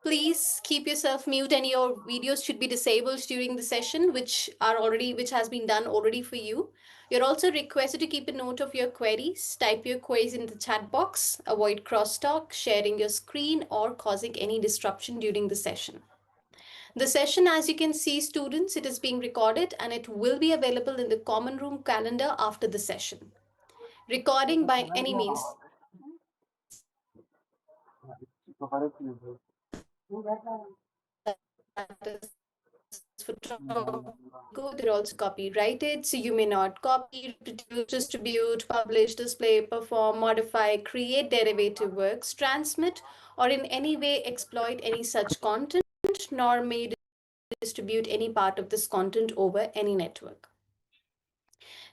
Please keep yourself mute and your videos should be disabled during the session, which has been done already for you. You're also requested to keep a note of your queries. Type your queries in the chat box. Avoid crosstalk, sharing your screen, or causing any disruption during the session. The session, as you can see, students, it is being recorded and it will be available in the common room calendar after the session. Recording by any means go, they're also copyrighted, so you may not copy, reproduce, distribute, publish, display, perform, modify, create derivative works, transmit, or in any way exploit any such content, nor may distribute any part of this content over any network.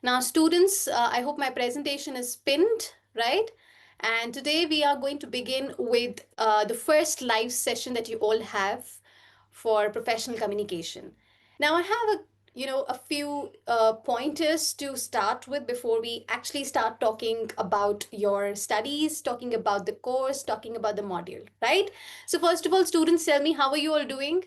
Now, students, I hope my presentation is pinned, right? And today we are going to begin with the first live session that you all have for professional communication. Now, I have a few pointers to start with before we actually start talking about your studies, talking about the course, talking about the module, right? So, first of all, students, tell me, how are you all doing?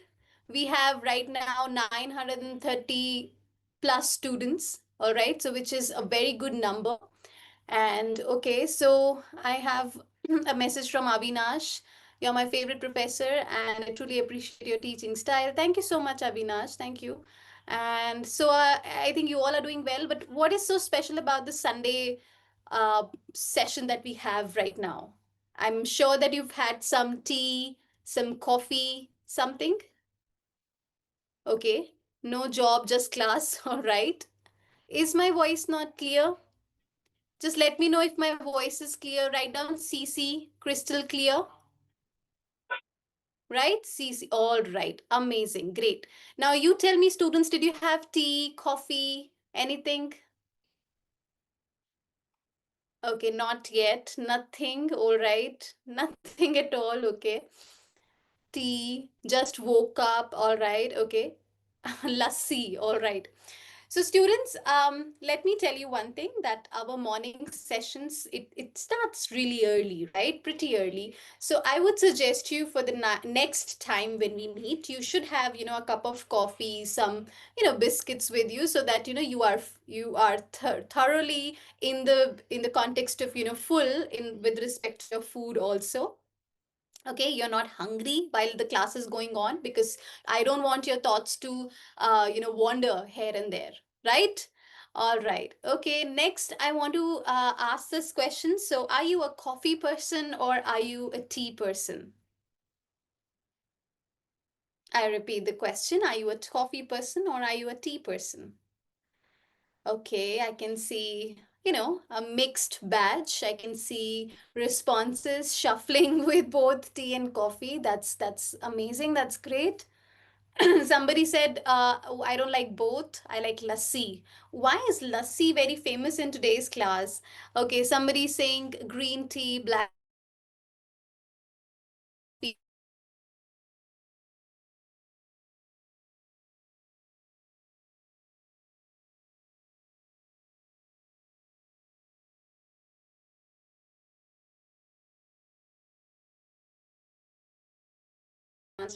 We have right now 930 plus students, all right, so which is a very good number. And okay, so I have a message from Avinash. You're my favorite professor, and I truly appreciate your teaching style. Thank you so much, Avinash. Thank you. And so I think you all are doing well. But what is so special about the Sunday uh, session that we have right now? I'm sure that you've had some tea, some coffee, something. Okay. No job, just class. All right. Is my voice not clear? Just let me know if my voice is clear. Write down CC, crystal clear, right? CC, all right. Amazing, great. Now you tell me, students, did you have tea, coffee, anything? Okay, not yet. Nothing. All right. Nothing at all. Okay. Tea, just woke up. All right. Okay. Lassi. All right. So students, let me tell you one thing, that our morning sessions, it starts really early, right? Pretty early. So I would suggest you for the next time when we meet, you should have, a cup of coffee, some, biscuits with you so that, you are thoroughly in the context of, full in with respect to your food also. Okay, you're not hungry while the class is going on, because I don't want your thoughts to wander here and there, right? All right. Okay, next I want to ask this question. So are you a coffee person or are you a tea person? I repeat the question, are you a coffee person or are you a tea person? Okay, I can see, a mixed batch. I can see responses shuffling with both tea and coffee. That's amazing. That's great. Somebody said, I don't like both. I like lassi. Why is lassi very famous in today's class? Okay, somebody saying green tea, black tea.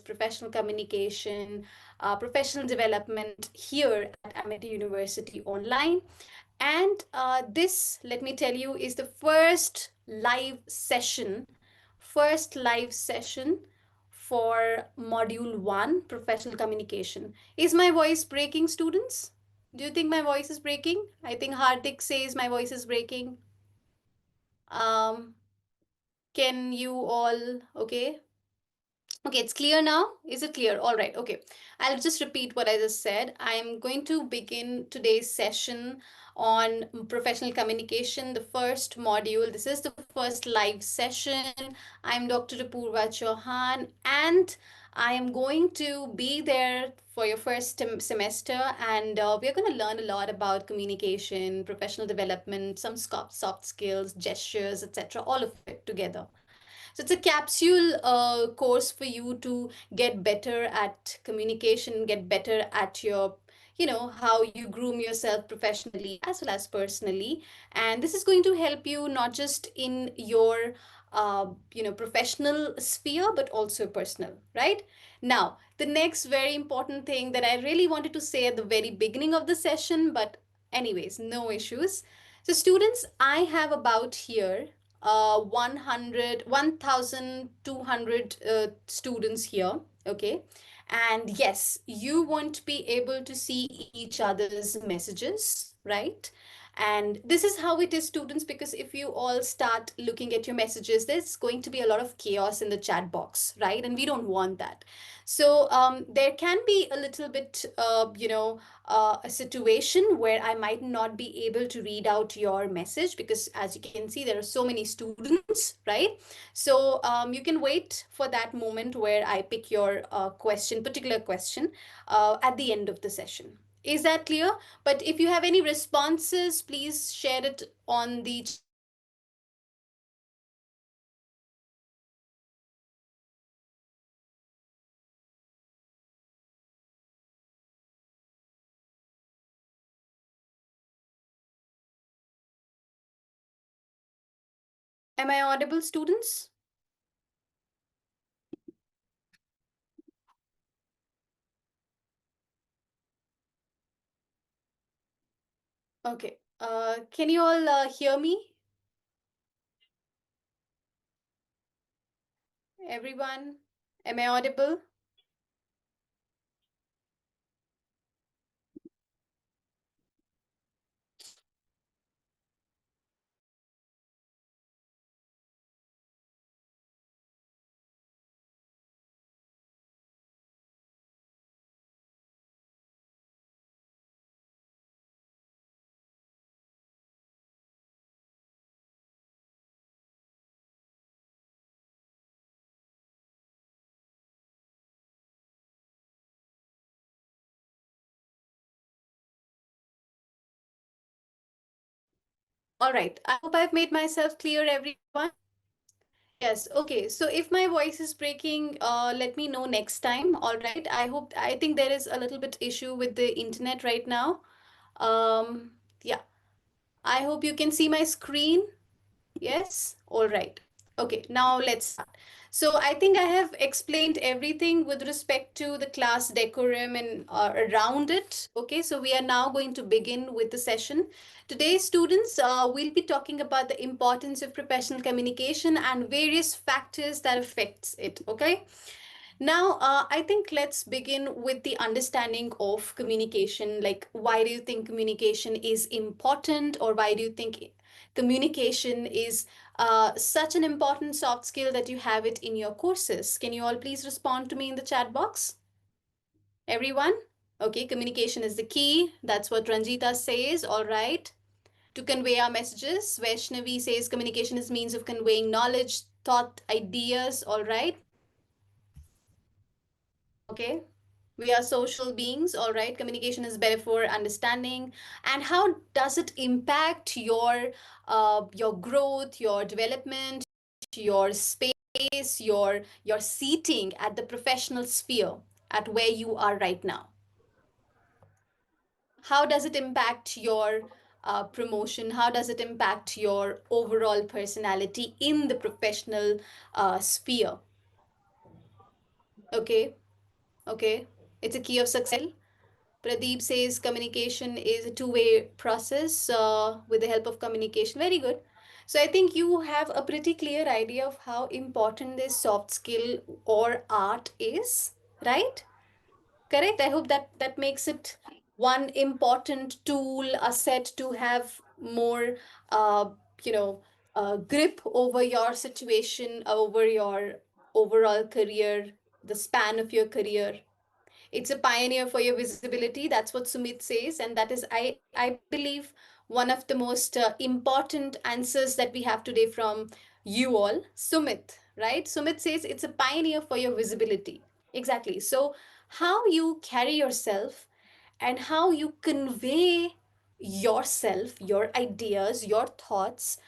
Professional communication, professional development here at Amity University Online. And this, let me tell you, is the first live session for Module 1, Professional Communication. Is my voice breaking, students? Do you think my voice is breaking? I think Hardik says my voice is breaking. Um, can you all, okay? Okay, it's clear now. Is it clear? All right. Okay. I'll just repeat what I just said. I'm going to begin today's session on professional communication, the first module. This is the first live session. I'm Dr. Apurva Chauhan, and I am going to be there for your first semester. And we're going to learn a lot about communication, professional development, some soft skills, gestures, etc., all of it together. So it's a capsule course for you to get better at communication, get better at your, how you groom yourself professionally as well as personally. And this is going to help you not just in your professional sphere, but also personal, right? Now, the next very important thing that I really wanted to say at the very beginning of the session, but anyways, no issues. So, students, I have about here 100, 1,200 students here, okay? And yes, you won't be able to see each other's messages, right? And this is how it is, students, because if you all start looking at your messages, there's going to be a lot of chaos in the chat box, right? And we don't want that. So there can be a little bit, a situation where I might not be able to read out your message because, as you can see, there are so many students, right? So you can wait for that moment where I pick your particular question at the end of the session. Is that clear? But if you have any responses, please share it on the chat box or you can share it on the Am I audible, students? Okay. Can you all hear me? Everyone? Am I audible? All right. I hope I've made myself clear, everyone. Yes, okay. So if my voice is breaking, let me know next time. All right. I think there is a little bit issue with the internet right now. Yeah. I hope you can see my screen. Yes? All right. Okay, now let's start. So I think I have explained everything with respect to the class decorum and around it. Okay, so we are now going to begin with the session. Today, students, we'll be talking about the importance of professional communication and various factors that affects it. Okay. Now, I think let's begin with the understanding of communication. Like, why do you think communication is important, or why do you think communication is such an important soft skill that you have it in your courses? Can you all please respond to me in the chat box? Everyone? Okay, communication is the key. That's what Ranjita says. All right. To convey our messages, Vaishnavi says communication is means of conveying knowledge, thought, ideas. All right. Okay. We are social beings, all right? Communication is better for understanding. And how does it impact your growth, your development, your space, your seating at the professional sphere at where you are right now? How does it impact your promotion? How does it impact your overall personality in the professional sphere? Okay, okay. It's a key of success. Pradeep says communication is a two-way process with the help of communication. Very good. So I think you have a pretty clear idea of how important this soft skill or art is, right? Correct. I hope that that makes it one important tool, a set to have more, uh, you know, grip over your situation, over your overall career, the span of your career. It's a pioneer for your visibility. That's what Sumit says, and that is, I believe, one of the most important answers that we have today from you all. Sumit, right? Sumit says it's a pioneer for your visibility. Exactly. So how you carry yourself and how you convey yourself, your ideas, your thoughts,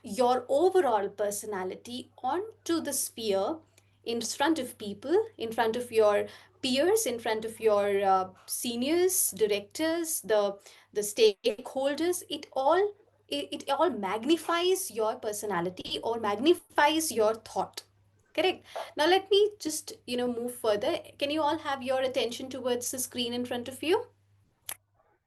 your overall personality onto the sphere in front of people, in front of your peers, in front of your seniors, directors, the stakeholders. It all it all magnifies your personality or magnifies your thought. Correct. Now let me just move further. Can you all have your attention towards the screen in front of you?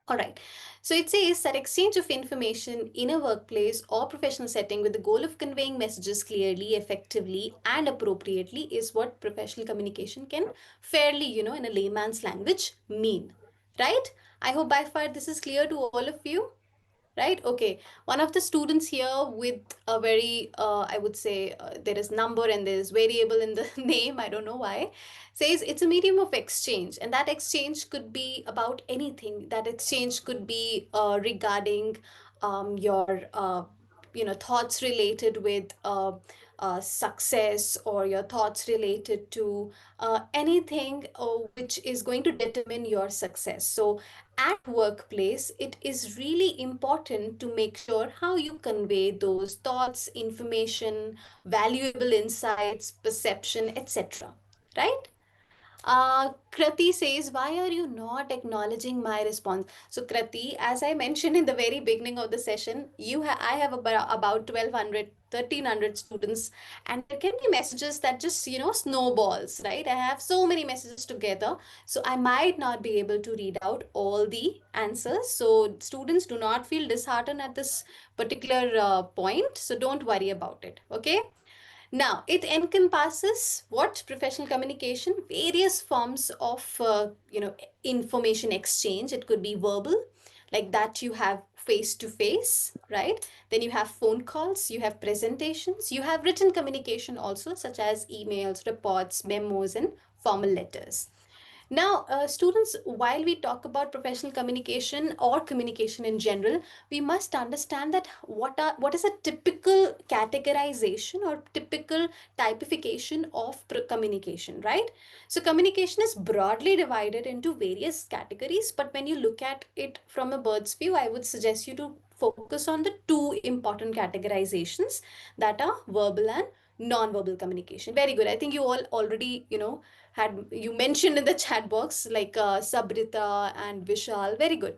All right. So it says that exchange of information in a workplace or professional setting with the goal of conveying messages clearly, effectively, and appropriately is what professional communication can fairly, in a layman's language, mean. Right? I hope by far this is clear to all of you. Right? Okay. One of the students here with a very, I would say, there is number and there is variable in the name, I don't know why, says it's a medium of exchange. And that exchange could be about anything. That exchange could be regarding your, thoughts related with success, or your thoughts related to anything which is going to determine your success. So at workplace, it is really important to make sure how you convey those thoughts, information, valuable insights, perception, etc. Right? Krati says, why are you not acknowledging my response? So, Krati, as I mentioned in the very beginning of the session, I have about 1,200, 1,300 students, and there can be messages that just, snowballs, right? I have so many messages together, so I might not be able to read out all the answers. So, students, do not feel disheartened at this particular point, so don't worry about it, okay? Now, it encompasses what professional communication, various forms of information exchange. It could be verbal, like that you have face to face, right? Then you have phone calls, you have presentations, you have written communication also, such as emails, reports, memos, and formal letters. Now, students, while we talk about professional communication or communication in general, we must understand that what is a typical categorization or typical typification of communication, right? So, communication is broadly divided into various categories, but when you look at it from a bird's view, I would suggest you to focus on the two important categorizations, that are verbal and non-verbal communication. Very good. I think you all already, had you mentioned in the chat box, like Sabrita and Vishal. Very good.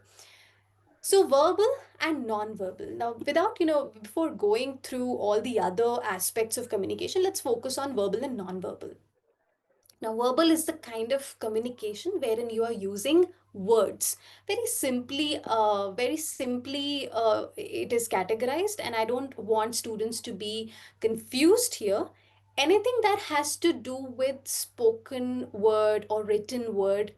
So verbal and non-verbal. Now, without, before going through all the other aspects of communication, let's focus on verbal and non-verbal. Now, verbal is the kind of communication wherein you are using words. Very simply, it is categorized, and I don't want students to be confused here. Anything that has to do with spoken word or written word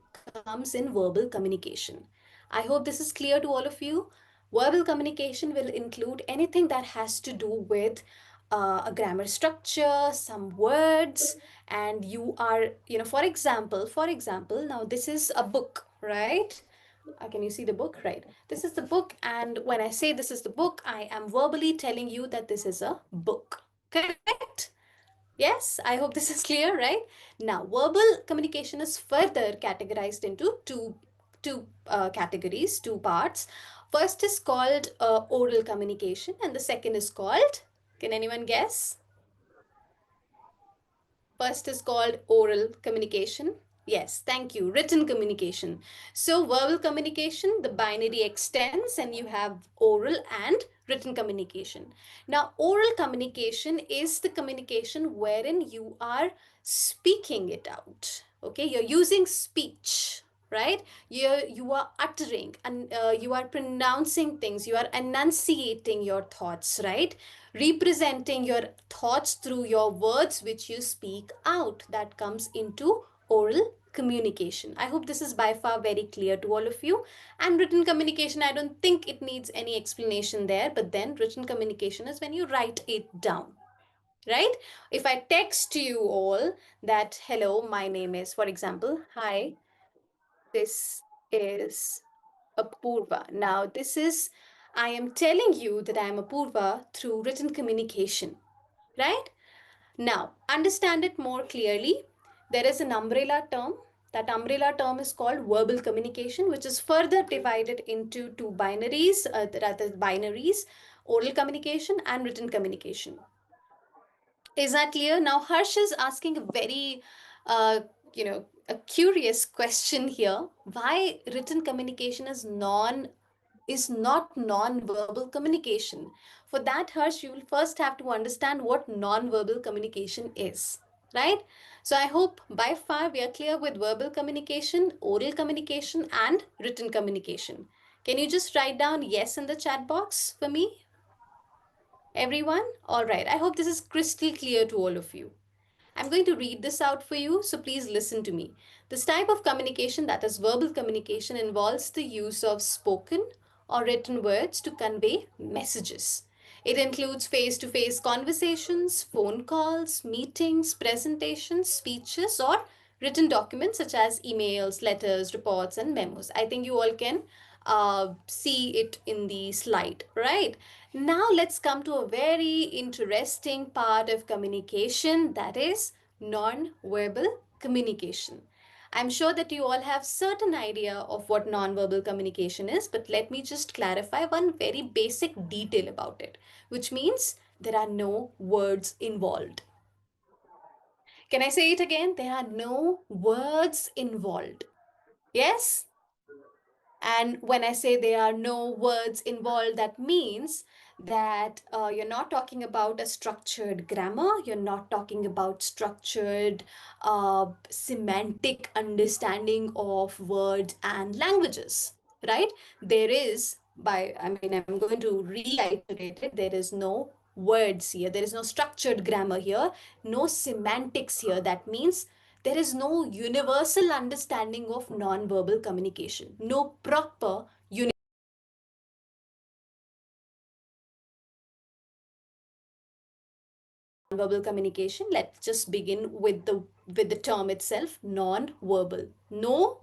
comes in verbal communication. I hope this is clear to all of you. Verbal communication will include anything that has to do with a grammar structure, some words, and you are, for example, now this is a book, right? Can you see the book? Right. This is the book, and when I say this is the book, I am verbally telling you that this is a book. Correct? Yes, I hope this is clear, right? Now, verbal communication is further categorized into two categories, two parts. First is called oral communication, and the second is called, can anyone guess? First is called oral communication. Yes, thank you. Written communication. So, verbal communication, the binary extends, and you have oral and written communication. Now, oral communication is the communication wherein you are speaking it out. Okay, you're using speech, right? You are uttering, and you are pronouncing things, you are enunciating your thoughts, right? Representing your thoughts through your words which you speak out. That comes into oral communication. I hope this is by far very clear to all of you. And written communication, I don't think it needs any explanation there, but then written communication is when you write it down, right? If I text you all that, hello, my name is, for example, hi, this is Apurva. Now, I am telling you that I am Apurva through written communication, right? Now, understand it more clearly. There is an umbrella term. That umbrella term is called verbal communication, which is further divided into two binaries, rather binaries, oral communication and written communication. Is that clear? Now, Harsh is asking a very, a curious question here. Why written communication is non is not non-verbal communication. For that, Harsh, you will first have to understand what non-verbal communication is, right? So I hope by far we are clear with verbal communication, oral communication, and written communication. Can you just write down yes in the chat box for me, everyone? All right. I hope this is crystal clear to all of you. I'm going to read this out for you, so please listen to me. This type of communication, that is verbal communication, involves the use of spoken or written words to convey messages. It includes face to face conversations, phone calls, meetings, presentations, speeches, or written documents such as emails, letters, reports, and memos. I think you all can see it in the slide, right? Now let's come to a very interesting part of communication, that is non-verbal communication. I'm sure that you all have certain idea of what non-verbal communication is, but let me just clarify one very basic detail about it, which means there are no words involved. Can I say it again? There are no words involved. Yes? And when I say there are no words involved, that means that you're not talking about a structured grammar, you're not talking about structured semantic understanding of words and languages, right? There is, I'm going to reiterate it, there is no words here, there is no structured grammar here, no semantics here. That means there is no universal understanding of non-verbal communication, no proper non-verbal communication. Let's just begin with the term itself, non-verbal. No